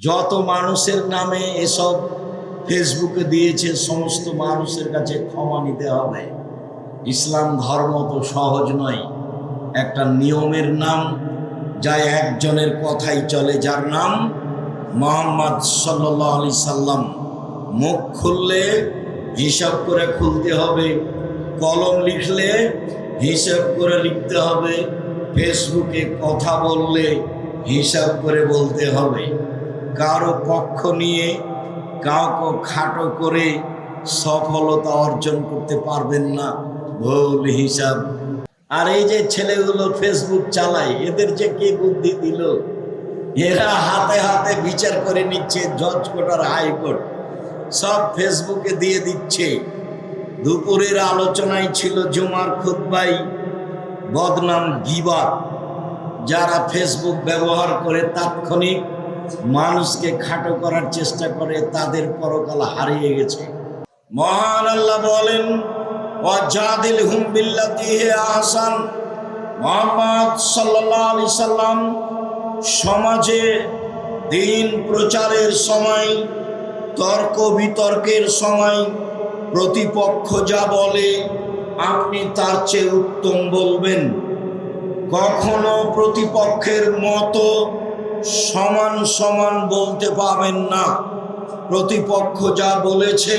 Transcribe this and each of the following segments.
যত মানুষের নামে এসব ফেসবুকে দিয়েছে সমস্ত মানুষের কাছে ক্ষমা নিতে হবে। ইসলাম ধর্ম তো সহজ নয়, একটা নিয়মের নাম, যা একজনের কথাই চলে, যার নাম মুহাম্মদ সাল্লাল্লাহু আলাইহি সাল্লাম। মুখ খুললে হিসাব করে খুলতে হবে, কলম লিখলে হিসাব করে লিখতে হবে, ফেসবুকে কথা বললে হিসাব করে বলতে হবে। কারো পক্ষ নিয়ে কাউকে খাটো করে সফলতা অর্জন করতে পারবেন না, ভুল হিসাব। আর এই যে ছেলেগুলো ফেসবুক চালায়, এদের যে কে বুদ্ধি দিল, এরা হাতে হাতে বিচার করে নিচ্ছে, জজ কোর্ট আর হাইকোর্ট সব ফেসবুকে দিয়ে দিচ্ছে। দুপুরের আলোচনায় ছিল জুমার খুতবাই বদনাম গীবত। যারা ফেসবুক ব্যবহার করে তাৎক্ষণিক মানুষকে খাটো করার চেষ্টা করে, তাদের পরকাল হারিয়ে গেছে। মহান আল্লাহ বলেন, ওয়াজাদিলহুম বিল্লাতি হিয়া আহসান। মুহাম্মদ সাল্লাল্লাহু আলাইহি সাল্লাম সমাজে দিন প্রচারের সময়, তর্ক বিতর্কের সময় প্রতিপক্ষ যা বলে আপনি তার চেয়ে উত্তম বলবেন। কখনো প্রতিপক্ষের মতো সমান সমান বলতে পাবেন না। প্রতিপক্ষ যা বলেছে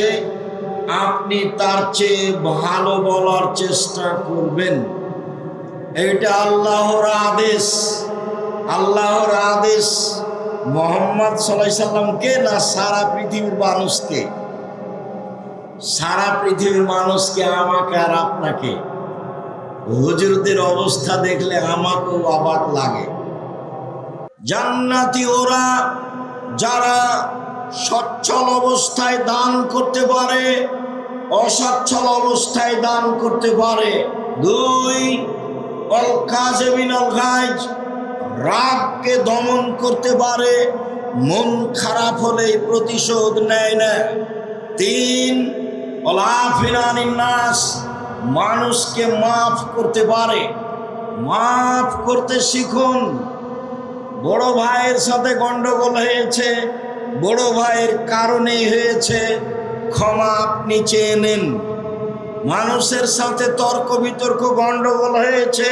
আপনি তার চেয়ে ভালো বলার চেষ্টা করবেন। এটা আল্লাহর আদেশ। আল্লাহর আদেশ মুহাম্মদ সাল্লাল্লাহু আলাইহি সাল্লামকে না সারা পৃথিবীর মানুষকে? সারা পৃথিবীর মানুষকে, আমাকে আর আপনাকে। হুজুরদের অবস্থা দেখলে আমাকেও অবাক লাগে। জান্নাতি ওরা যারা সচ্ছল অবস্থায় দান করতে পারে, অসচ্ছল অবস্থায় দান করতে পারে। 2, অল কাযিমিনাল গায়জ, রাগকে দমন করতে পারে, মন খারাপ হলে প্রতিশোধ নেয় না। 3, অল আফিনা আনিন নাস, মানুষকে মাফ করতে পারে। মাফ করতে শিখুন। বড় ভাইয়ের সাথে গন্ডগোল হয়েছে, বড় ভাইয়ের কারণেই হয়েছে, ক্ষমা আপনি চেয়ে নেন। মানুষের সাথে তর্ক বিতর্ক গন্ডগোল হয়েছে,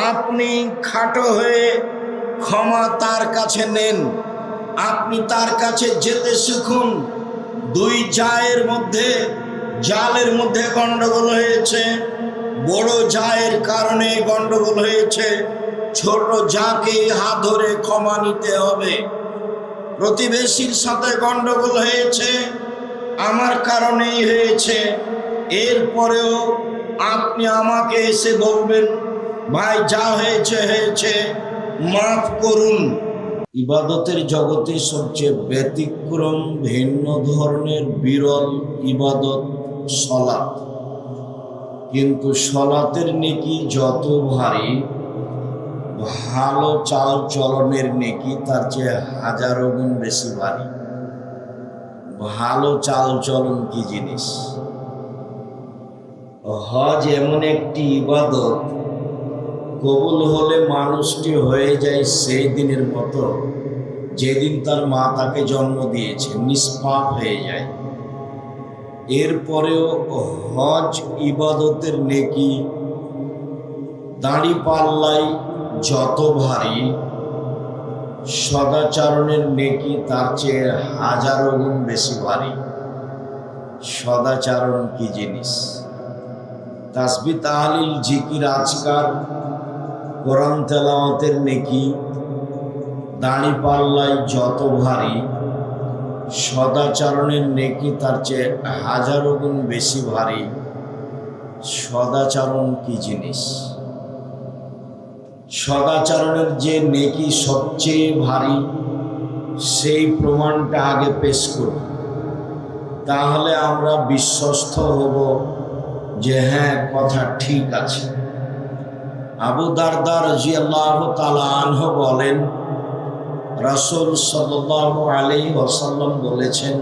আপনি খাটো হয়ে ক্ষমা তার কাছে নেন। আপনি তার কাছে যেতে শিখুন। 2 জায়ের মধ্যে, জালের মধ্যে গন্ডগোল হয়েছে, বড় জায়ের কারণে গন্ডগোল হয়েছে, ছোট যাকে হাত ধরে ক্ষমা নিতে হবে। প্রতিবেশীর সাথে গন্ডগোল হয়েছে, আমার কারণেই হয়েছে, এরপরেও আপনি আমাকে এসে বলবেন, ভাই যা হয়েছে হয়েছে, মাফ করুন। ইবাদতের জগতে সবচেয়ে ব্যতিক্রম, ভিন্ন ধরনের বিরল ইবাদত সলাত। কিন্তু সলাতের নেকি যত ভারী, ভালো চাল চলনের নেকি তার চেয়ে হাজারো গুণ বেশি ভারী। ভালো চাল চলন কি জিনিস? হজ এমন একটি ইবাদত, কবুল হলে মানুষটি হয়ে যায় সেই দিনের মতো যেদিন তার মা তাকে জন্ম দিয়েছে, নিষ্পাপ হয়ে যায়। এরপরেও হজ ইবাদতের নেকি দাড়ি পাল্লাই যত ভারী, সদাচরণের নেকি তার চেয়ে হাজারো গুণ বেশি ভারী। সদাচরণ কি জিনিস? তাসবিহ তাহলিল জিকির আজকার কোরআন তেলাওয়াতের নেকি দাড়ি পাল্লাই যত ভারী, সদাচরণের নেকি তার চেয়ে হাজারো গুণ বেশি ভারী। সদাচরণ কি জিনিস? সদাচরণের যে নেকি সবচেয়ে ভারী, সেই প্রমাণটা আগে পেশ করব, তাহলে আমরা বিশ্বস্ত হব যে হ্যাঁ, কথা ঠিক আছে। আবু দারদা রাদিয়াল্লাহু তাআলা আনহু বলেন, রাসূল সাল্লাল্লাহু আলাইহি ওয়াসাল্লাম বলেছেন,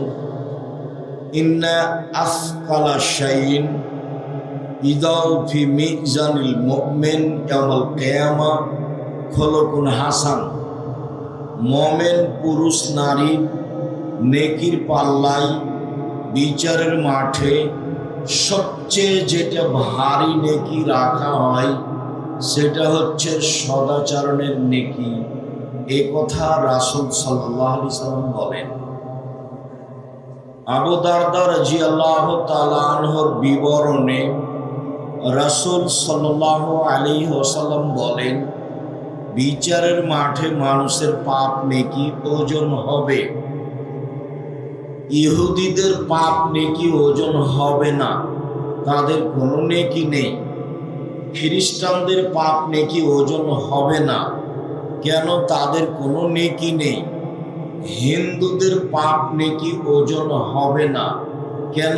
ইন্না আফকালা শাইইন ইদাউ ফি মিজানিল মুমিন ইয়াউমাল কিয়ামা খুলুকুন হাসান। মোমেন পুরুষ নারী নেকির পাল্লায় বিচারের মাঠে সবচেয়ে যেটা ভারী নেকি রাখা হয় সেটা হচ্ছে সদাচরণের নেকি। এ কথা রাসূল সাল্লাল্লাহু আলাইহি সাল্লাম বলেন। আবু দারদা রাদিয়াল্লাহু তাআলা আনহুর বিবরণে রাসূল সাল্লাল্লাহু আলাইহি ওয়াসাল্লাম বলেন, বিচারের মাঠে মানুষের পাপ নেকি ওজন হবে। ইহুদিদের পাপ নেকি ওজন হবে না, তাদের কোনো নেকি নেই। খ্রিস্টানদের পাপ নেকি ওজন হবে না, কেন? তাদের কোনো নেকি নেই। হিন্দুদের পাপ নেকি ওজন হবে না, কেন?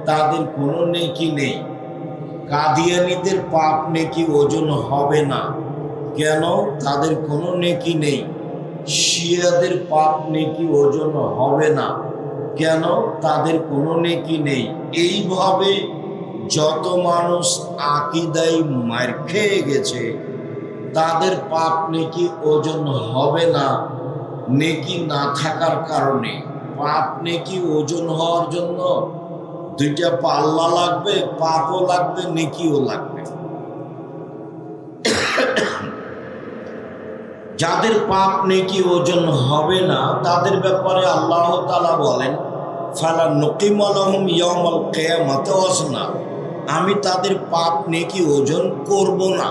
তাদের কোনো নেকি নেই। কাদিয়ানীদের পাপ নেকি ওজন হবে না, কেন? তাদের কোনো নেকি নেই। শিয়াদের পাপ নেকি ওজন হবে না, কেন? তাদের কোনো নেকি নেই। এইভাবে যত মানুষ আকীদায় মার খেয়ে গেছে তাদের পাপ নেকি ওজন হবে না, নেকি না থাকার কারণে। পাপ নেকি ওজন হওয়ার জন্য দুইটা পাল্লা লাগবে, পাপও লাগবে, নেকিও লাগবে। যাদের পাপ নেকি ওজন হবে না তাদের ব্যাপারে আল্লাহ তাআলা বলেন, ফালা নুকিমু লাহুম ইয়াউমাল কিয়ামাতি ওয়াজনা, আমি তাদের পাপ নেকি ওজন করব না।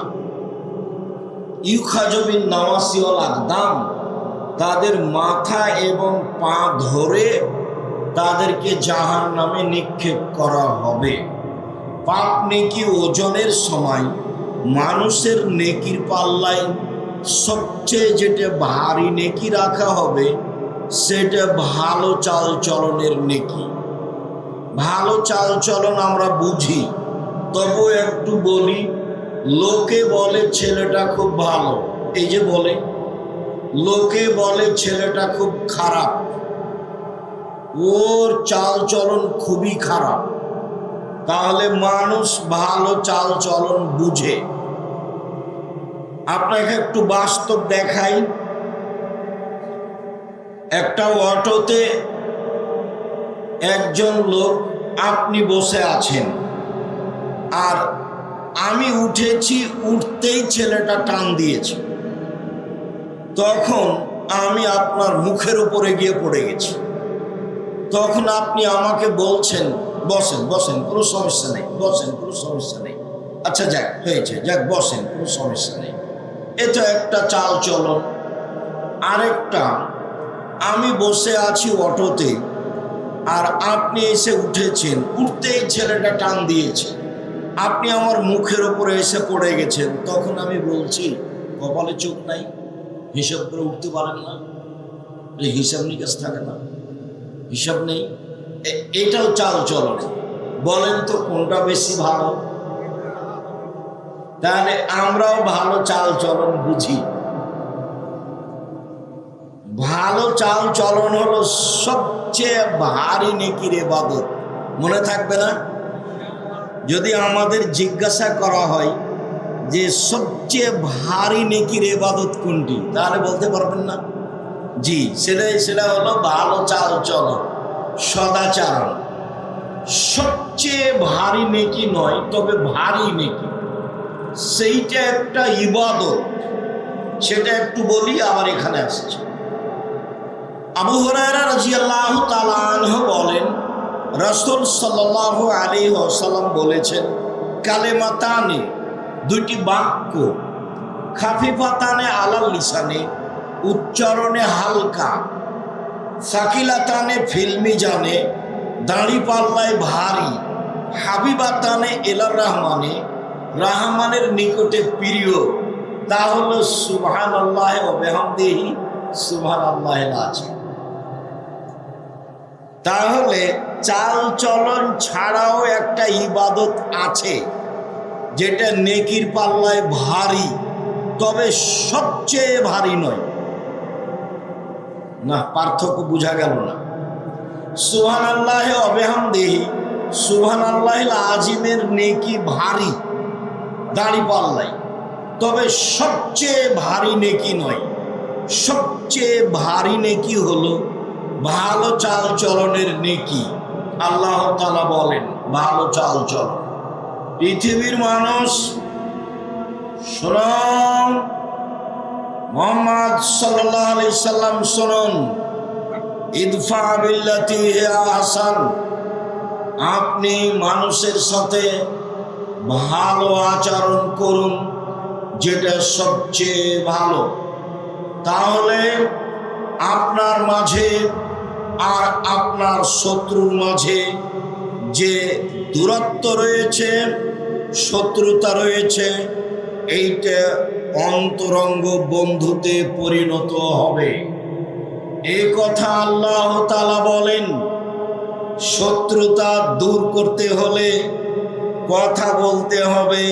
ইউখাযু বিন নাওয়াসি ওয়াল আকদাম, তাদের মাথা এবং পা ধরে তাদেরকে জাহান্নামে নিক্ষেপ করা হবে। পাপ নেকি ওজনের সময় মানুষের নেকির পাল্লায় সবচেয়ে যেটা ভারী নেকি রাখা হবে সেটা ভালো চাল চলনের নেকি। ভালো চাল চলন আমরা বুঝি, তবু একটু বলি। লোকে বলে ছেলেটা খুব ভালো, এই যে বলে, লোকে বলে ছেলেটা খুব খারাপ, ওর চাল চলন খুবই খারাপ। তাহলে মানুষ ভালো চাল চলন বুঝে। আপনাকে একটু বাস্তব দেখাই। একটা অটোতে একজন লোক, আপনি বসে আছেন আর আমি উঠেছি, উঠতেই ছেলেটা টান দিয়েছে, তখন আমি আপনার মুখের উপরে গিয়ে পড়ে গেছি। তখন আপনি আমাকে বলছেন বসেন বসেন, কোনো সমস্যা নেই, বসেন, কোনো সমস্যা নেই। আচ্ছা যাক, হয়েছে, যাক বসেন, কোনো সমস্যা নেই। এটা একটা চাল চলন। আরেকটা, আমি বসে আছি অটোতে আর আপনি এসে উঠেছেন, উঠতেই ছেলেটা টান দিয়েছে, আপনি আমার মুখের উপরে এসে পড়ে গেছেন, তখন আমি বলছি কপালে চোখ নাই, হিসাব করে উঠতে পারেন না, হিসাব নিকাশ থাকে না, হিসাব নেই। এটাও চাল চলন। বলেন তো কোনটা বেশি ভালো? তাহলে আমরাও ভালো চাল চলন বুঝি। ভালো চাল চলন হলো সবচেয়ে ভারী নেকির ইবাদত। মনে থাকবে না? যদি আমাদের জিজ্ঞাসা করা হয় যে সবচেয়ে ভারী নেকির ইবাদত কোনটি, তাহলে বলতে পারবেন না? জি, সেটা হলো ভালো চাল চলন, সদাচরণ। সবচেয়ে ভারী নেকি নয়, তবে ভারী নেকি, সেইটা একটা ইবাদত। সেটা একটু বলি, আবার এখানে আসছে। আবু হুরায়রা রাদিয়াল্লাহু তাআলা আনহু বলেন, রাসূল সাল্লাল্লাহু আলাইহি ওয়াসাল্লাম বলেছেন, কালেমাতানি, দুইটি বাক্য, খাফিফাতানে আলাল লিসানে, উচ্চারণে হালকা, সাকিলাতানে ফিল মিজানে, দাড়ি পাল্লায় ভারী, হাবিবাতানে ইলার রহমানে, রহমানের নিকটে প্রিয়। তা হলো সুবহানাল্লাহি ওয়া বিহামদিহি, সুবহানাল্লাহিল আযীম। তাহলে চাল চলন ছাড়াও একটা ইবাদত আছে যেটা নেকির পাল্লায় ভারী, তবে সবচেয়ে ভারী নয়। না, পার্থক্য বোঝা গেল না? সুবহানাল্লাহি ওয়া বিহামদিহি, সুবহানাল্লাহিল আযীমের নেকি ভারী দাড়ি পাল্লায়, তবে সবচেয়ে ভারী নেকি নয়। সবচেয়ে ভারী নেকি হলো ভালো চাল চলনের নেকি। আল্লাহ তাআলা বলেন ভালো চাল চলন। পৃথিবীর মানুষ শুনুন, মুহাম্মদ সাল্লাল্লাহু আলাইহি সাল্লাম শুনুন, ইদফা বিল্লাতি হিয়া আহসান, আপনি মানুষের সাথে ভালো আচরণ করুন, যেটা সবচেয়ে ভালো। তাহলে আপনার মাঝে আর আপনার শত্রুর মাঝে যে দূরত্ব রয়েছে, শত্রুতা রয়েছে, এইটা অন্তরঙ্গ বন্ধুতে পরিণত হবে। এই কথা আল্লাহ তাআলা বলেন। শত্রুতা দূর করতে হলে কথা বলতে হবে,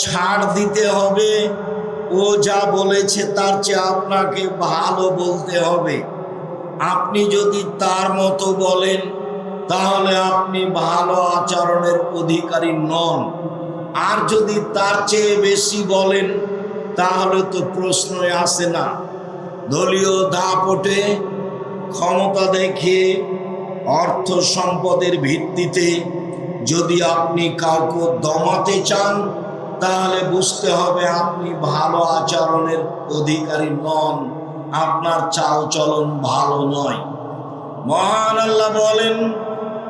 ছাড় দিতে হবে, ও যা বলেছে তার চেয়ে আপনাকে ভালো বলতে হবে। আপনি যদি তার মতো বলেন তাহলে আপনি ভালো আচরণের অধিকারী নন, আর যদি তার চেয়ে বেশি বলেন তাহলে তো প্রশ্নই আসে না। দলীয় দাপটে ক্ষমতা দেখিয়ে অর্থ সম্পদের ভিত্তিতে যদি আপনি কাউকে দমাতে চান তাহলে বুঝতে হবে আপনি ভালো আচরণের অধিকারী নন, আপনার চাল চলন ভালো নয়। মহান আল্লাহ বলেন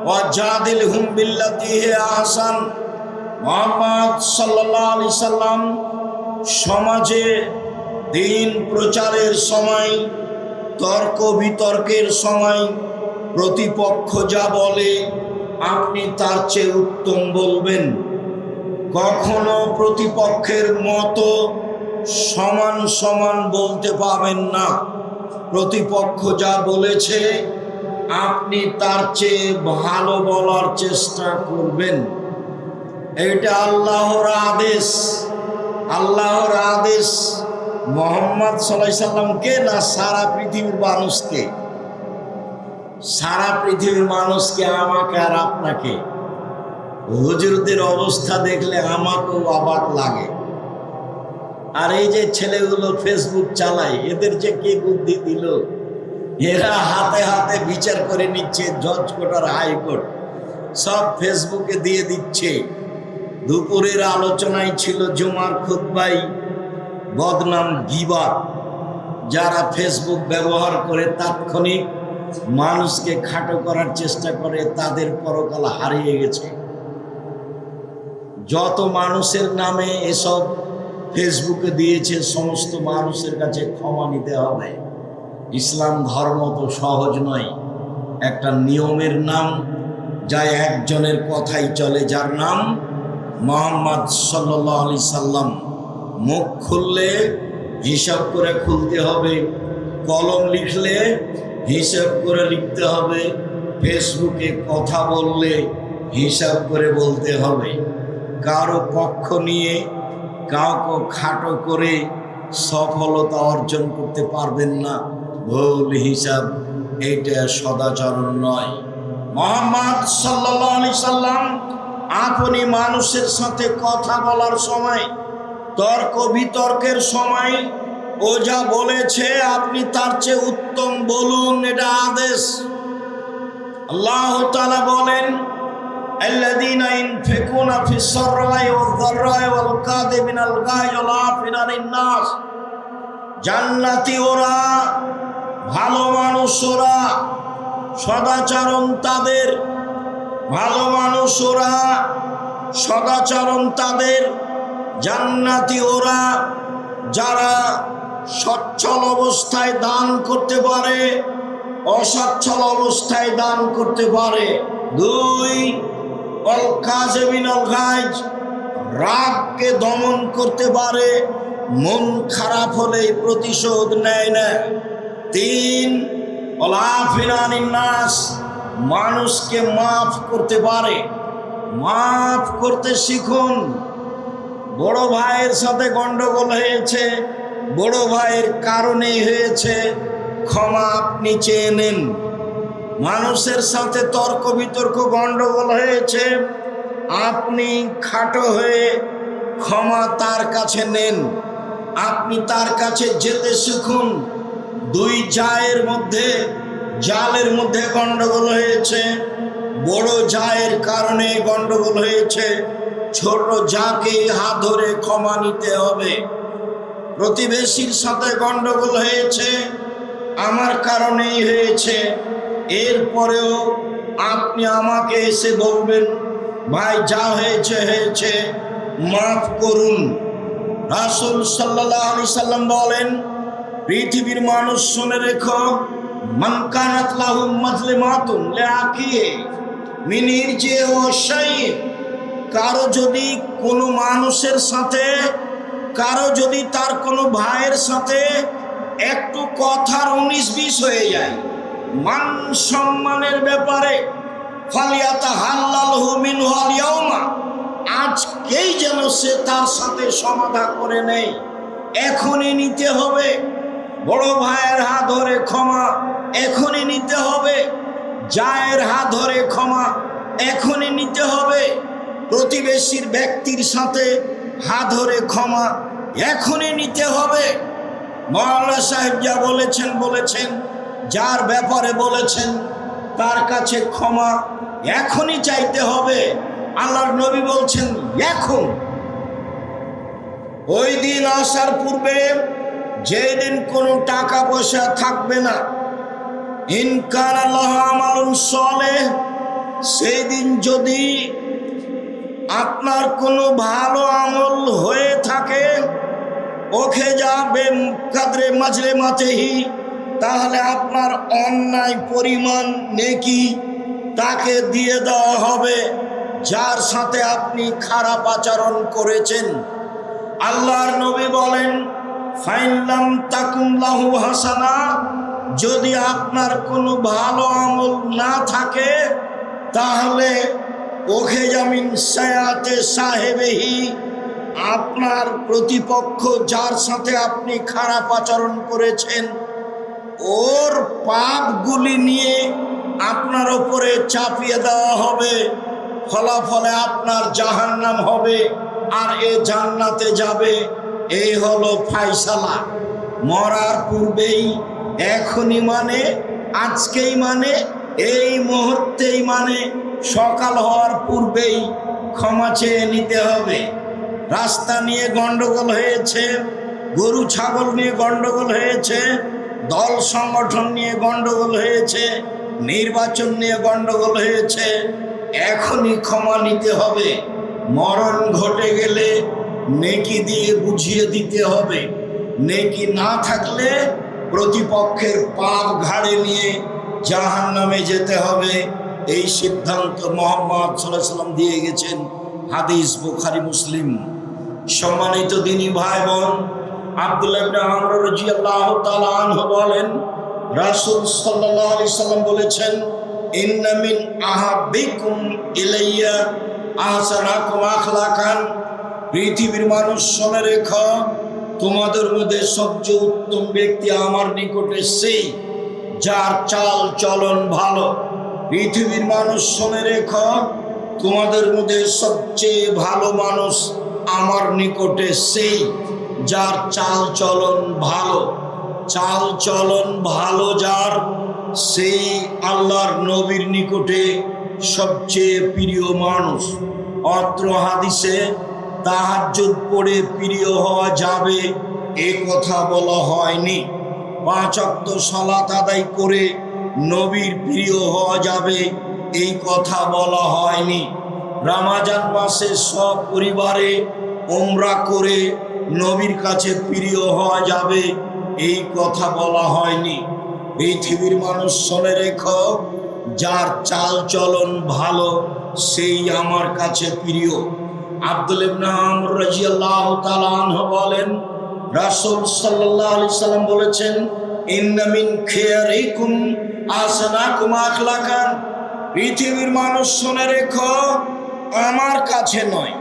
ওয়াজাদিলহুম বিল্লাতি হিয়া আহসান। মুহাম্মদ সাল্লাল্লাহু আলাইহি সাল্লাম সমাজে দিন প্রচারের সময়, তর্ক বিতর্কের সময় প্রতিপক্ষ যা বলে আপনি তার চেয়ে উত্তম বলবেন। কখনো প্রতিপক্ষের মতো সমান সমান বলতে পাবেন না। প্রতিপক্ষ যা বলেছে আপনি তার চেয়ে ভালো বলার চেষ্টা করবেন। এটা আল্লাহর আদেশ। আল্লাহর আদেশ মুহাম্মদ সাল্লাল্লাহু আলাইহি সাল্লামকে না সারা পৃথিবীর মানুষকে? সারা পৃথিবীর মানুষকে, আমাকে আর আপনাকে। হুজুরদের অবস্থা দেখলে আমাকেও অবাক লাগে। আর এই যে ছেলেগুলো ফেসবুক চালায়, এদের যে কে বুদ্ধি দিল, এরা হাতে হাতে বিচার করে নিচ্ছে, জজ কোর্ট আর হাইকোর্ট সব ফেসবুকে দিয়ে দিচ্ছে। দুপুরের আলোচনায় ছিল জুমার খুতবায় বদনাম গীবত। যারা ফেসবুক ব্যবহার করে তাৎক্ষণিক মানুষকে খাটো করার চেষ্টা করে তাদের পরকাল হারিয়ে গেছে। যত মানুষের নামে এসব ফেসবুকে দিয়েছে সমস্ত মানুষের কাছে ক্ষমা নিতে হবে। ইসলাম ধর্ম তো সহজ নয়, একটা নিয়মের নাম, যা একজনের কথাই চলে, যার নাম মুহাম্মদ সাল্লাল্লাহু আলাইহি সাল্লাম। মুখ খুললে হিসাব করে খুলতে হবে, কলম লিখলে হিসাব করে লিখতে হবে, ফেসবুকে কথা বললে হিসাব করে বলতে হবে। কারো পক্ষ নিয়ে কাউকে খাটো করে সফলতা অর্জন করতে পারবেন না। ভুল হিসাব, এটা সদাচরণ নয়। মুহাম্মদ সাল্লাল্লাহু আলাইহি সাল্লাম আপনি মানুষের সাথে কথা বলার সময়, তর্ক বিতর্কের সময় ও যা বলেছে আপনি তার চেয়ে উত্তম বলুন, এটা আদেশ। আল্লাহ তাআলা বলেন আল্লাযীনা ইনফিকুনা ফিস সাররাই ওয়াল দাররাই ওয়াল কাযিমিনাল গায়জ ওয়াল আফিনা আনিন নাস। জান্নাতি ওরা, ভালো মানুষ ওরা, সদাচরণ তাদের, ভালো মানুষ ওরা, সদাচরণ তাদের, জান্নাতি ওরা, যারা সচ্ছল অবস্থায় দান করতে পারে, অসচ্ছল অবস্থায় দান করতে পারে। 2, ওয়াল কাযিমিনাল গায়জ, রাগকে দমন করতে পারে, মন খারাপ হলে প্রতিশোধ নেয় না। 3, ওয়াল আফিনা আনিন নাস, মানুষকে মাফ করতে পারে। মাফ করতে শিখুন। বড় ভাইয়ের সাথে গন্ডগোল হয়েছে, বড় ভাইয়ের কারণেই হয়েছে, ক্ষমা আপনি চেয়ে নেন। মানুষের সাথে তর্ক বিতর্ক গন্ডগোল হয়েছে, আপনি খাটো হয়ে ক্ষমা তার কাছে নেন। আপনি তার কাছে যেতে শিখুন। দুই জালের মধ্যে গন্ডগোল হয়েছে, বড় জায়ের কারণে গন্ডগোল হয়েছে, ছোট জাকে হাত ধরে ক্ষমা নিতে হবে। প্রতিবেশীর সাথে গন্ডগোল হয়েছে, আমার কারণেই হয়েছে, এরপরেও আপনি আমাকে এসে বলবেন ভাই যা হয়েছে হয়েছে, মাফ করুন। রাসূল সাল্লাল্লাহু আলাইহি সাল্লাম বলেন, পৃথিবীর মানুষ শুনে রেখো, মান কানাত লাহু মাজলিমাতুন লিআখিহি মিন ইরজিহি ওয়া শাইইন। কারো যদি কোনো মানুষের সাথে, কারো যদি তার কোনো ভাইয়ের সাথে একটু কথার 19-20 হয়ে যায় মান সম্মানের ব্যাপারে, ফালিয়াতাহাল্লালহু মিনহু আল ইয়াউমা, আজকেই যেন সে তার সাথে সমাধান করে নেয়, এখনই নিতে হবে। বড় ভাইয়ের হাত ধরে ক্ষমা এখনই নিতে হবে, জায়ের হাত ধরে ক্ষমা এখনই নিতে হবে, প্রতিবেশীর ব্যক্তির সাথে হাত ধরে ক্ষমা এখনই নিতে হবে। মাওলানা সাহেব যা বলেছেন, যার ব্যাপারে বলেছেন তার কাছে ক্ষমা এখনই চাইতে হবে। আল্লাহর নবী বলছেন এখন। ওই দিন আসার পূর্বে, যেদিন কোনো টাকা পয়সা থাকবে না, ইন কানা লাহু আমালুন সালেহ, সেই দিন যদি আপনার কোনো ভালো আমল হয়ে থাকে, ওখে যাবে কাদরে মাজলে মাতেহি, তাহলে আপনার অন্যায় পরিমাণ নেকি তাকে দিয়ে দেওয়া হবে যার সাথে আপনি খারাপ আচরণ করেছেন। আল্লাহর নবী বলেন, ফাইনলাম তাকুন লাহু হাসানা, যদি আপনার কোনো ভালো আমল না থাকে, তাহলে ওখে জামিন সায়াতে সাহেবেহি, আপনার প্রতিপক্ষ যার সাথে আপনি খারাপ আচরণ করেছেন ওর পাপগুলি নিয়ে আপনার উপরে চাপিয়ে দেওয়া হবে, ফলাফলে আপনার জাহান্নাম হবে আর এ জান্নাতে যাবে। এই হলো ফায়সালা। মরার পূর্বেই, এখনই মানে, আজকেই মানে, এই মুহূর্তেই মানে, সকাল হওয়ার পূর্বেই ক্ষমা চেয়ে নিতে হবে। রাস্তা নিয়ে গন্ডগোল হয়েছে, গরু ছাগল নিয়ে গন্ডগোল হয়েছে, দল সংগঠন নিয়ে গন্ডগোল হয়েছে, নির্বাচন নিয়ে গন্ডগোল হয়েছে, এখনই ক্ষমা নিতে হবে। মরণ ঘটে গেলে নেকি দিয়ে বুঝিয়ে দিতে হবে, নেকি না থাকলে প্রতিপক্ষের পাপ ঘাড়ে নিয়ে জাহান্নামে যেতে হবে। এই সিদ্ধান্ত মুহাম্মদ সাল্লাল্লাহু আলাইহি ওয়াসাল্লাম দিয়ে গেছেন, হাদিস বুখারী মুসলিম। সম্মানিত দিনী ভাই বোন, আব্দুল্লাহ ইবনে আমর রাদিয়াল্লাহু তাআলা আনহু বলেন, রাসূল সাল্লাল্লাহু আলাইহি সাল্লাম বলেছেন, ইন্না মিন আহাব্বিকুম ইলাইয়া আহসানাকুম আখলাকান, পৃথিবীর মানুষ শুনে রেখো, তোমাদের মধ্যে সবচেয়ে উত্তম ব্যক্তি আমার নিকটে সেই যার চাল চলন ভালো। পৃথিবীর মানুষ শুনে রেখো, তোমাদের মধ্যে সবচেয়ে ভালো মানুষ আমার নিকটে সেই যার চাল চলন ভালো। চাল চলন ভালো যার, সেই আল্লাহর নবীর নিকটে সবচেয়ে প্রিয় মানুষ। অত্র হাদিসে তাহাজ্জুদ পড়ে প্রিয় হওয়া যাবে এ কথা বলা হয়নি। 5 ওয়াক্ত সালাত আদায় করে নবীর প্রিয় হওয়া যাবে এই কথা বলা হয়নি। রমজান মাসে সব পরিবারে উমরা করে নবীর কাছে প্রিয় হওয়া যাবে এই কথা বলা হয়নি। পৃথিবীর মানুষ শুনে রেখো, যার চাল চলন ভালো সেই আমার কাছে প্রিয়। আব্দুল্লাহ ইবনে আমর রাদিয়াল্লাহু তাআলা আনহু বলেন, রাসূল সাল্লাল্লাহু আলাইহি সাল্লাম বলেছেন, ইন্না মিন খিয়ারিকুম আহসানাকুম আখলাকান, পৃথিবীর মানুষ শুনে রেখো, আমার কাছে নয়,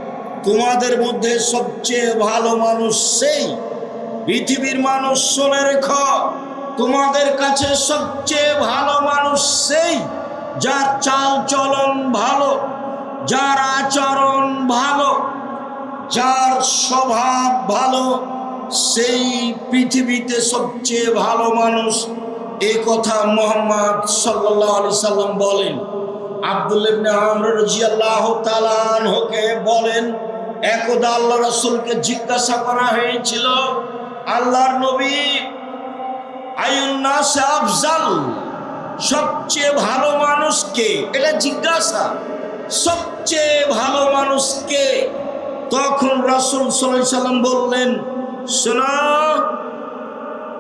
তোমাদের মধ্যে সবচেয়ে ভালো মানুষ সেই। পৃথিবীর মানুষ শুনে রেখো, তোমাদের কাছে সবচেয়ে ভালো মানুষ সেই যার চাল চলন ভালো, যার আচরণ ভালো, যার স্বভাব ভালো, সেই পৃথিবীতে সবচেয়ে ভালো মানুষ, এই কথা মুহাম্মদ সাল্লাল্লাহু আলাইহি সাল্লাম বলেন। আব্দুল্লাহ ইবনে আমর রাদিয়াল্লাহু তাআলা আনহুকে বলেন, একদা আল্লাহ রাসূলকে জিজ্ঞাসা করা হয়েছিল, আল্লাহর নবী, আইয়ুন নাস আফজাল, সবচেয়ে ভালো মানুষ কে? এটা জিজ্ঞাসা, সবচেয়ে ভালো মানুষ কে? তখন রাসূল সাল্লাল্লাহু আলাইহি সাল্লাম বললেন, শোনো,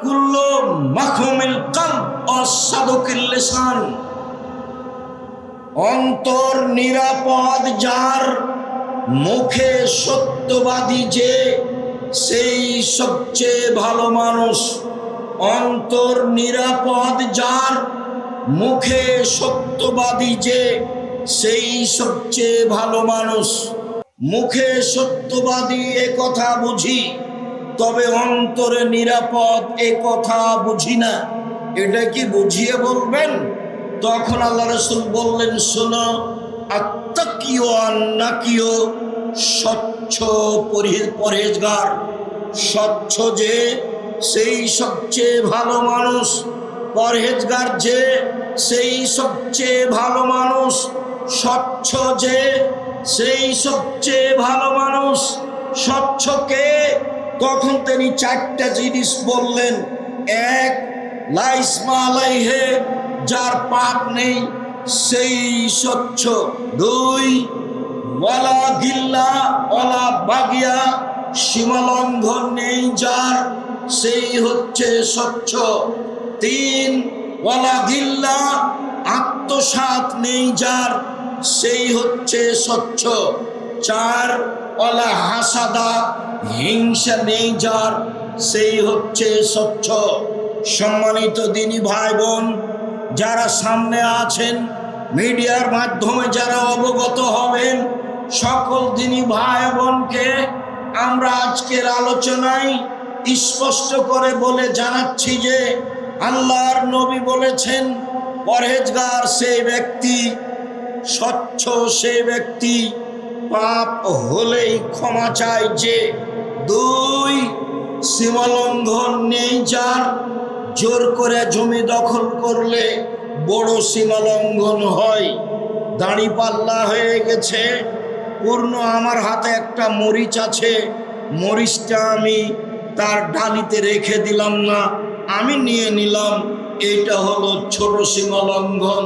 কুল্লু মাখুমিল কলব অসাদুকিল লিসান, অন্তর নিরাপদ যার, মুখে সত্যবাদী যে, সেই সবচেয়ে ভালো মানুষ। অন্তর নিরাপদ যার, মুখে সত্যবাদী যে, সেই সবচেয়ে ভালো মানুষ। মুখে সত্যবাদী এ কথা বুঝি, তবে অন্তরে নিরাপদ এ কথা বুঝি না। এটা কি বুঝিয়ে বলবেন? তখন আল্লাহ রাসূল বললেন, শোনো, আত্তাকিও আন্নাকিও, স্বচ্ছ পরহেজগার, স্বচ্ছ যে, সেই সবচেয়ে ভালো মানুষ। পরহেজগার যে, সেই সবচেয়ে ভালো মানুষ। স্বচ্ছ যে, সেই সবচেয়ে ভালো মানুষ। স্বচ্ছকে তখন তিনি চারটা জিনিস বললেন। এক, লা ইসমা আলাইহি, যার পাপ নেই সেই স্বচ্ছ। দুই, ওয়ালা গিল্লা ওয়ালা বাগিয়া, সীমালঙ্ঘন নেই যার, সেই হচ্ছে স্বচ্ছ। তিন, ওয়ালা গিল্লা, আত্মসাৎ নেই যার, সেই হচ্ছে স্বচ্ছ। চার, ওয়ালা হাসাদা, হিংসা নেই যার, সেই হচ্ছে স্বচ্ছ। সম্মানিত দিনী ভাই বোন, যারা সামনে আছেন, মিডিয়ার মাধ্যমে যারা অবগত হবেন, সকল দিনী ভাই বোনকে আমরা আজকের আলোচনায় স্পষ্ট করে বলে জানাচ্ছি যে আল্লাহর নবী বলেছেন, পরহেজগার সেই ব্যক্তি, স্বচ্ছ সেই ব্যক্তি, পাপ হলেই ক্ষমা চায় যে। দুই, সীমালঙ্ঘন নেই যার, জোর করে জমি দখল করলে বড় সীমালঙ্ঘন হয়। দাঁড়িপাল্লা হয়ে গেছে পূর্ণ, আমার হাতে একটা মরিচ আছে, মরিচটা আমি তার ডালিতে রেখে দিলাম না, আমি নিয়ে নিলাম, এইটা হলো ছোট সীমালঙ্ঘন।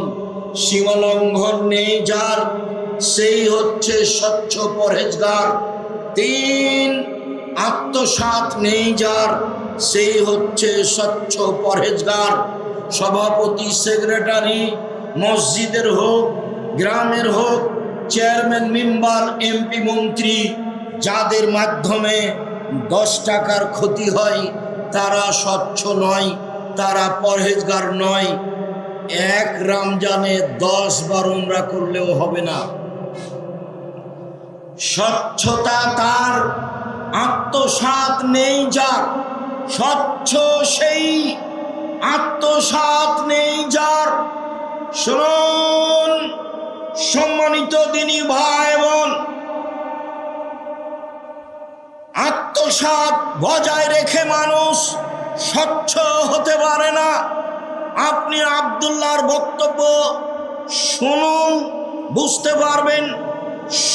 সীমালঙ্ঘন নেই যার, সেই হচ্ছে স্বচ্ছ পরহেজগার। তিন, আত্মসাৎ নেই যার, সেই হচ্ছে স্বচ্ছ পরহেজগার। সভাপতি, সেক্রেটারি, মসজিদের হোক, গ্রামের হোক, চেয়ারম্যান, মেম্বার, এমপি, মন্ত্রী, যাদের মাধ্যমে 10 টাকার ক্ষতি হয়, তারা স্বচ্ছ নয়, তারা পরহেজগার নয়। এক রমজানে 10 বার উমরা করলেও হবে না। স্বচ্ছতা তার, আত্মসাৎ নেই যার, স্বচ্ছ সেই, আত্মসাৎ নেই যার। শুনুন সম্মানিত দিনী ভাই বোন, আত্মসাৎ বজায় রেখে মানুষ স্বচ্ছ হতে পারে না। আপনি আব্দুল্লাহর বক্তব্য শুনুন, বুঝতে পারবেন।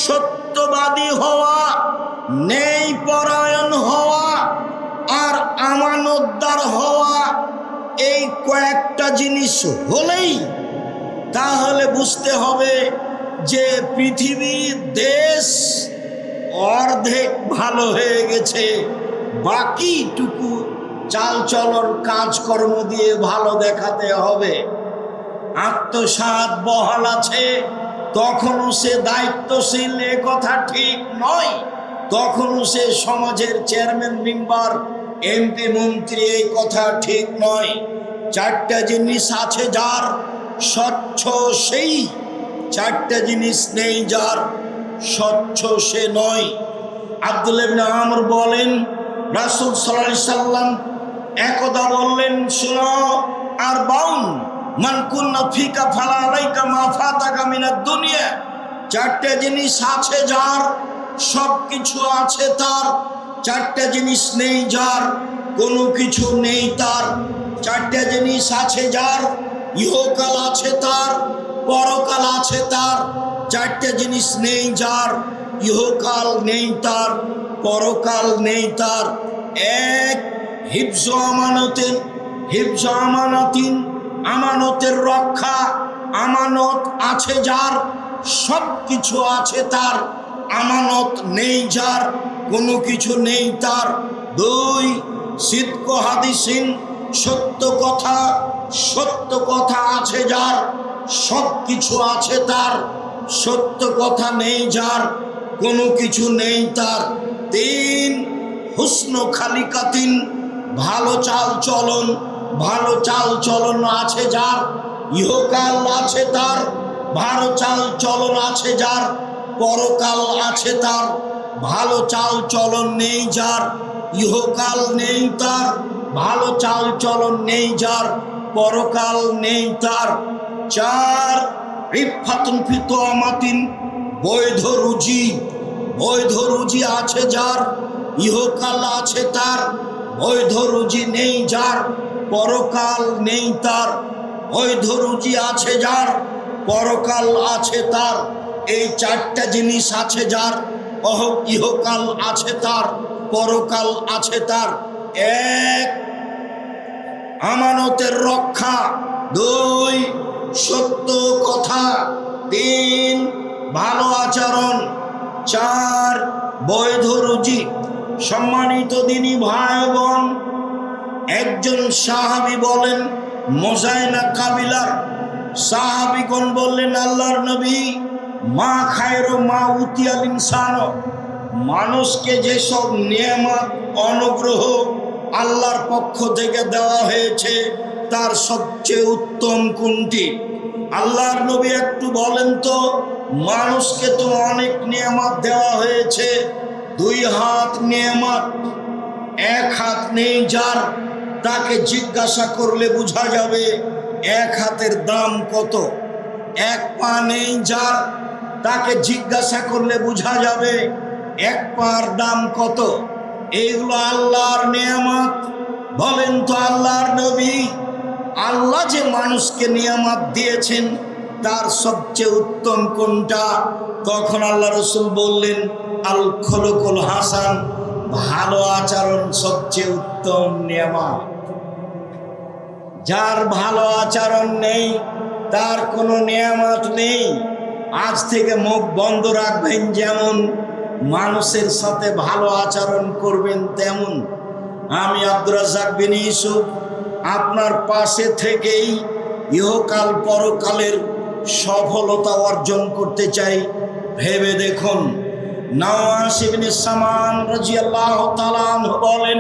সত্যবাদী হওয়া, ন্যায় পরায়ণ হওয়া, আর আমানতদার হওয়া, এই কয়েকটা জিনিস হলেই তাহলে বুঝতে হবে যে পৃথিবীর দেশ অর্ধেক ভালো হয়ে গেছে, বাকিটুকু চালচলন কাজকর্ম দিয়ে ভালো দেখাতে হবে। আত্মসাৎ বহাল আছে, তখনও সে দায়িত্বশীল, এ কথা ঠিক নয়। তখনও সে সমাজের চেয়ারম্যান, মেম্বার, এমপি, মন্ত্রী, এই কথা ঠিক নয়। চারটা জিনিস আছে যার, স্বচ্ছ সেই। চারটা জিনিস নেই যার, স্বচ্ছ সে নয়। আব্দুল্লাহ ইবনে আমর বলেন, রাসূল সাল্লাল্লাহু আলাইহি সাল্লাম একদা বললেন, শুনো, আর বাউন মান কুন্না ফিকা ফালা আলাইকা মা ফাতাকা মিনাদ দুনিয়া। চারটে জিনিস আছে যার, সব কিছু আছে তার, চারটা জিনিস নেই যার, কোনো কিছু নেই তার। চারটা জিনিস আছে যার, ইহকাল আছে তার, পরকাল আছে তার। চারটা জিনিস নেই যার, ইহকাল নেই তার, পরকাল নেই তার। এক, হিফজ আমানতেন, হিফজ আমানাতিন, আমানতের রক্ষা। আমানত আছে যার, সব কিছু আছে তার। আমানত নেই যার, কোনো কিছু নেই তার। দুই, সিদক হাদিসিন, সত্য কথা। সত্য কথা আছে যার, সব কিছু আছে তার। সত্য কথা নেই যার, কোনো কিছু নেই তার। তিন, হুসন খালিকাতিন, ভালো চাল চলন। ভালো চাল চলন আছে যার, ইহকাল আছে তার। ভালো চাল চলন আছে যার, পরকাল আছে তার। ভালো চাল চলন নেই যার, ইহকাল নেই তার। ভালো চাল চলন নেই যার, পরকাল নেই তার। চার, ইফাতুন ফি তুআমাতিন, বৈধ রুজি। বৈধ রুজি আছে যার, ইহকাল আছে তার। বৈধ রুজি নেই যার, পরকাল নেই তার। বৈধ রুজি আছে যার, পরকাল আছে তার। এই চারটা জিনিস আছে যার, ইহকাল আছে তার, পরকাল আছে তার। এক, আমানতের রক্ষা। দুই, সত্য কথা। তিন, ভালো আচরণ। চার, বৈধ রুজি। সম্মানিত দিনী ভাই বোন, একজন সাহাবী বলেন, মোজাইনা কাবিলার সাহাবীগণ বললেন, আল্লাহর নবী, মা খায়রু মা উতিয়াল ইনসান, মানুষকে যেসব নিয়ামত অনুগ্রহ আল্লাহর পক্ষ থেকে দেওয়া হয়েছে তার সবচেয়ে উত্তম কোনটি? আল্লাহর নবী একটু বলেন তো, মানুষকে তো অনেক নিয়ামত দেওয়া হয়েছে, দুই হাত নিয়ামত, এক হাত নেই যার, তাকে জিজ্ঞাসা করলে বোঝা যাবে এক হাতের দাম কত। এক পা নেই যার, তাকে জিজ্ঞাসা করলে বোঝা যাবে এক পার দাম কত। এইগুলো আল্লাহর নিয়ামত। বলেন তো আল্লাহর নবী, আল্লাহ যে মানুষকে নিয়ামত দিয়েছেন তার সবচেয়ে উত্তম কোনটা? তখন আল্লাহ রসুল বললেন, আল খুলুকুল হাসান, ভালো আচরণ সবচেয়ে উত্তম নিয়ামত। যার ভালো আচরণ নেই তার কোনো নিয়ামত নেই। আজ থেকে মুখ বন্ধ রাখবেন, যেমন মানুষের সাথে ভালো আচরণ করবেন তেমন। আমি আব্দুর রাজ্জাক বিন ইউসুফ আপনার পাশে থেকেই ইহকাল পরকালের সফলতা অর্জন করতে চাই। ভেবে দেখুন, নাওয়াস ইবনে সামান রাদিয়াল্লাহু তাআলা আনহু বলেন,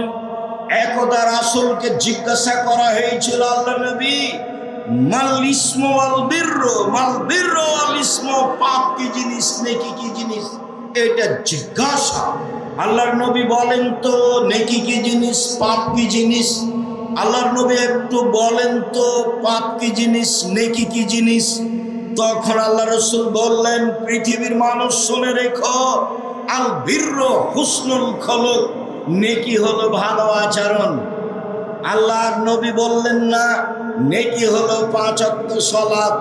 একদা রাসূলকে জিজ্ঞাসা করা হয়েছিল, আল্লাহ নবী, মাল ইসমু ওয়াল বিররু, মাল বিররু ওয়াল ইসমু, পাপ কি জিনিস, নেকি কি জিনিস? এটা জিজ্ঞাসা। আল্লাহর নবী বলেন তো, নেকি কি জিনিস, পাপ কি জিনিস? আল্লাহর নবী একটু বলেন তো, পাপ কি জিনিস, নেকি কি জিনিস? তখন আল্লাহ রসুল বললেন, পৃথিবীর মানুষ শুনে রেখো, আল বিররু হুসনুল খুলুক, নেকি হলো ভালো আচরণ। আল্লাহর নবী বললেন না নেকি হলো 5 ওয়াক্ত সালাত।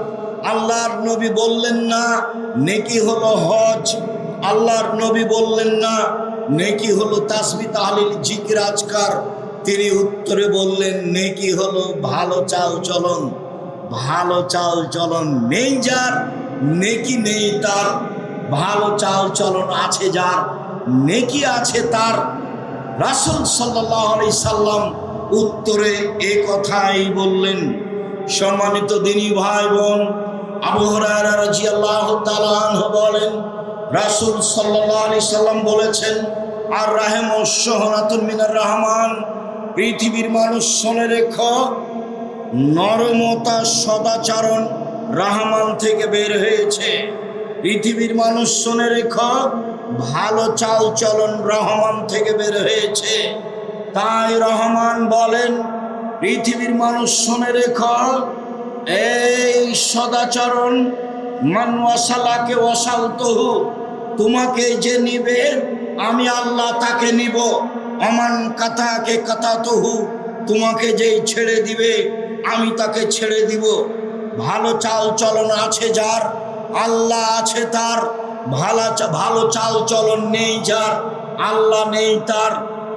আল্লাহর নবী বললেন না নেকি হলো হজ। আল্লাহর নবী বললেন না নেকি হলো তাসবিহ তাহলিল জিকির আজকার। তিনি উত্তরে বললেন, নেকি হলো ভালো চাল চলন। ভালো চাল চলন নেই যার, নেকি নেই তার। ভালো চাল চলন আছে যার, নেকি আছে তার। রাসূল সাল্লাল্লাহু আলাইহি সাল্লাম উত্তরে এ কথাই বললেন। সম্মানিত দিনী ভাই বোন, আবু হুরায়রা রাদিয়াল্লাহু তাআলা আনহু বলেন, রাসূল সাল্লাল্লাহু আলাইহি সাল্লাম বলেছেন, আর রাহমু শুহনাতুন মিনার রহমান, পৃথিবীর মানুষ শুনে রেখো, নরমতা সদাচরণ রহমান থেকে বের হয়েছে। পৃথিবীর মানুষ শুনে রেখো, ভালো চাল চলন রহমান থেকে বের হয়েছে। তাই রহমান বলেন, পৃথিবীর মানুষ শুনে রেখো, এই সদাচরণ, মান ওয়াসালাকে ওয়াসালতুহু, তোমাকে যে নিবে আমি আল্লাহ তাকে নিব। অমান কাতাকে কাতাতহু, তোমাকে যেই ছেড়ে দিবে আমি তাকে ছেড়ে দিব। ভালো চাল চলন আছে যার, আল্লাহ আছে তার। ভালো চাল চলন নেই যার, আল্লাহ নেই তার।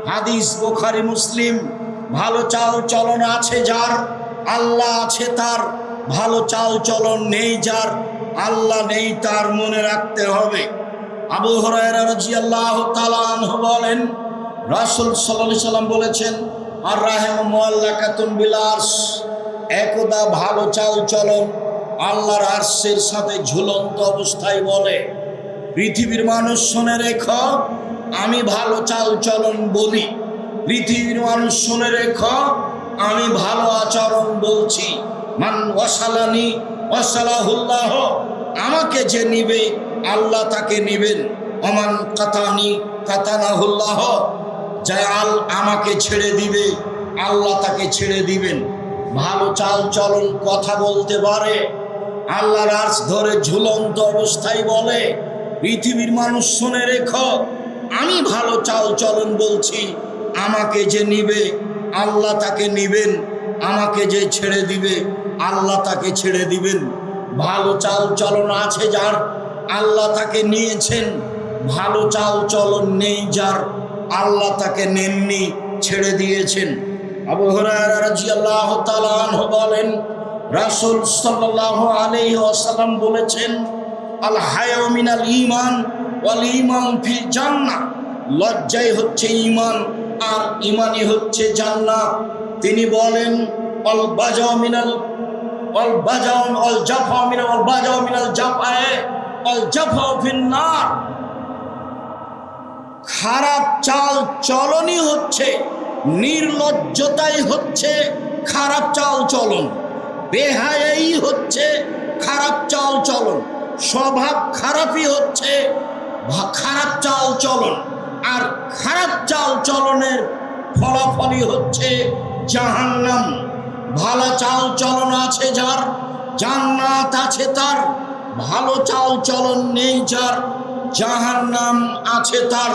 হাদিস বুখারী মুসলিম। ভালো চাল চলন আছে যার, আল্লাহ আছে তার। ভালো চাল চলন নেই যার, আল্লাহ নেই তার। মনে রাখতে হবে। আবু হুরায়রা রাদিয়াল্লাহু তাআলা আনহু বলেন, রাসূল সাল্লাল্লাহু আলাইহি সাল্লাম বলেছেন, আর রাহিমু মুআল্লাকাতুন বিল আরশ, একদা ভালো চাল চলন আল্লাহর আরশের সাথে ঝুলন্ত অবস্থায় বলে, পৃথিবীর মানুষ শুনে রেখো, আমি ভালো চাল চলন বলি। পৃথিবীর মানুষ শুনে রেখো, আমি ভালো আচরণ বলছি। মান ওয়াসালানি ওয়াসালাহুল্লাহ, আমাকে যে নিবে আল্লাহ তাকে নিবেন। অমান কাতানি কাতানাহুল্লাহ, যা আমাকে ছেড়ে দিবে আল্লাহ তাকে ছেড়ে দিবেন। ভালো চাল চলন কথা বলতে পারে, আল্লাহর আরশ ধরে ঝুলন্ত অবস্থায় বলে, পৃথিবীর মানুষ শুনে রেখো, আমি ভালো চাল চলন বলছি। আমাকে যে নিবে আল্লাহ তাকে নিবেন, আমাকে যে ছেড়ে দিবে আল্লাহ তাকে ছেড়ে দিবেন। ভালো চাল চলন আছে যার, আল্লাহ তাকে নিয়েছেন। ভালো চাল চলন নেই যার, আল্লাহ তাকে নেননি, ছেড়ে দিয়েছেন। আবু হুরায়রা রাদিয়াল্লাহু তাআলা আনহু বলেন, রাসূল সাল্লাল্লাহু আলাইহি ওয়াসাল্লাম বলেছেন, আল হায়া মিনাল ঈমান ওয়াল ঈমান ফিল জান্নাহ, লজ্জাই হচ্ছে ঈমান আর ঈমানই হচ্ছে জান্নাত। তিনি বলেন, আল বাজা মিনাল আল বাজা আল জাফা মিনাল আল বাজা মিনাল জাফা আল জাফা ফিন নার, খারাপ চাল চলনই হচ্ছে, নির্লজ্জতাই হচ্ছে খারাপ চাল চলন, বেহায়াই হচ্ছে খারাপ চাল চলন, স্বভাব খারাপই হচ্ছে খারাপ চাল চলন। আর খারাপ চাল চলনের ফলাফলই হচ্ছে জাহান্নাম। ভালো চাল চলন আছে যার, জান্নাত আছে তার। ভালো চাল চলন নেই যার, জাহান্নাম আছে তার।